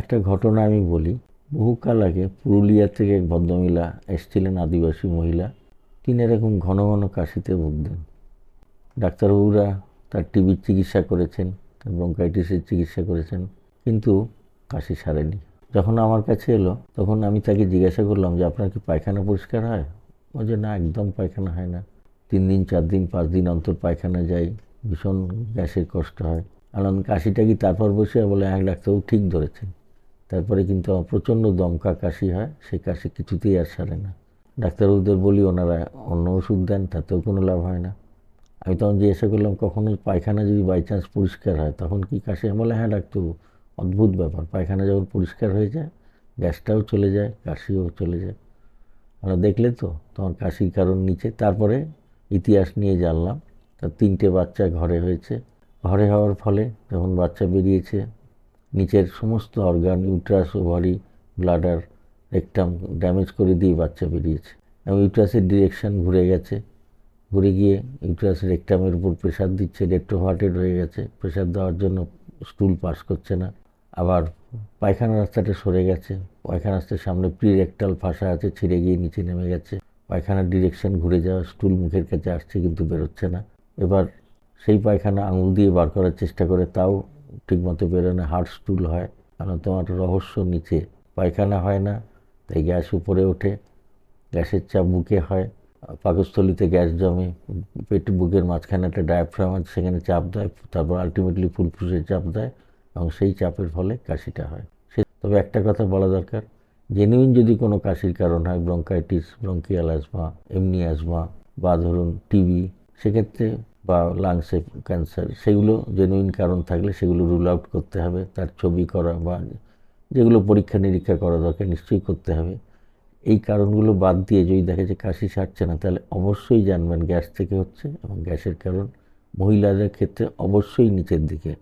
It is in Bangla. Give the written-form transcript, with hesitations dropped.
একটা ঘটনা আমি বলি। বহুকাল আগে পুরুলিয়া থেকে এক ভদ্রমহিলা এসেছিলেন, আদিবাসী মহিলা। তিনি এরকম ঘন ঘন কাশিতে ভুগতেন। ডাক্তারবাবুরা তার টিবির চিকিৎসা করেছেন, তার ব্রঙ্কাইটিসের চিকিৎসা করেছেন, কিন্তু কাশি সারেনি। যখন আমার কাছে এলো তখন আমি তাকে জিজ্ঞাসা করলাম যে আপনার কি পায়খানা পরিষ্কার হয়? বলছে না, একদম পায়খানা হয় না, 3 দিন 4 দিন 5 দিন অন্তর পায়খানা যাই, ভীষণ গ্যাসের কষ্ট হয়। আনন্দ কাশিটা কি? তারপর বসে বলে এক ডাক্তারবাবু ঠিক ধরেছেন, তারপরে কিন্তু আমার প্রচণ্ড দমকা কাশি হয়, সেই কাশি কিছুতেই আর সারে না। ডাক্তারবাবুদের বলি, ওনারা অন্য ওষুধ দেন, তাতেও কোনো লাভ হয় না। আমি তখন জিজ্ঞাসা করলাম কখনো পায়খানা যদি বাই চান্স পরিষ্কার হয় তখন কি কাশি? বলে হ্যাঁ ডাক্তারবাবু, অদ্ভুত ব্যাপার, পায়খানা যখন পরিষ্কার হয়ে যায় গ্যাসটাও চলে যায়, কাশিও চলে যায়। আমরা দেখলে তো তোমার কাশির কারণ নিচে। তারপরে ইতিহাস নিয়ে জানলাম তার 3টে বাচ্চা ঘরে হয়েছে। ঘরে হওয়ার ফলে যখন বাচ্চা বেরিয়েছে, নিচের সমস্ত organ, uterus, ovary, bladder, rectum damage করে দিয়ে বাচ্চা বেরিয়েছে। এবং ইউট্রাসের ডিরেকশন ঘুরে গেছে, ঘুরে গিয়ে ইউট্রাস রেকটামের উপর প্রেশার দিচ্ছে, রেট্রোভার্টেড হয়ে গেছে, প্রেশার দেওয়ার জন্য স্টুল পাস করছে না। আবার পায়খানা রাস্তাটা সরে গেছে, পায়খানা রাস্তার সামনে প্রি রেকটাল ফাঁসা আছে, ছিঁড়ে গিয়ে নিচে নেমে গেছে। পায়খানার ডিরেকশন ঘুরে যাওয়া, স্টুল মুখের কাছে আসছে কিন্তু বেরোচ্ছে না। এবার সেই পায়খানা আঙুল দিয়ে বার করার চেষ্টা করে, তাও ঠিকমতো বেরোয়, হার্ড স্টুল হয়। কারণ তোমার রহস্য নিচে, পায়খানা হয় না, তাই গ্যাস উপরে ওঠে, গ্যাসের চাপ বুকে হয়, পাকস্থলিতে গ্যাস জমে, পেট বুকের মাঝখানে একটা ডায়াফ্রাম আছে, সেখানে চাপ দেয়, তারপর আলটিমেটলি ফুসফুসে চাপ দেয়, এবং সেই চাপের ফলে কাশিটা হয়। তবে একটা কথা বলা দরকার, জেনুইন যদি কোনো কাশির কারণ হয়, ব্রঙ্কাইটিস, ব্রঙ্কিয়াল অ্যাজমা, এমনি অ্যাজমা, বা ধরুন টিবি, সেক্ষেত্রে বা লাংসে ক্যান্সার, সেগুলো জেনুইন কারণ থাকলে সেগুলো রুল আউট করতে হবে। তার ছবি করা বা যেগুলো পরীক্ষা নিরীক্ষা করা দরকার নিশ্চয়ই করতে হবে। এই কারণগুলো বাদ দিয়ে যদি দেখে যে কাশি সারছে না, তাহলে অবশ্যই জানবেন গ্যাস থেকে হচ্ছে, এবং গ্যাসের কারণ মহিলাদের ক্ষেত্রে অবশ্যই নিচের দিকে।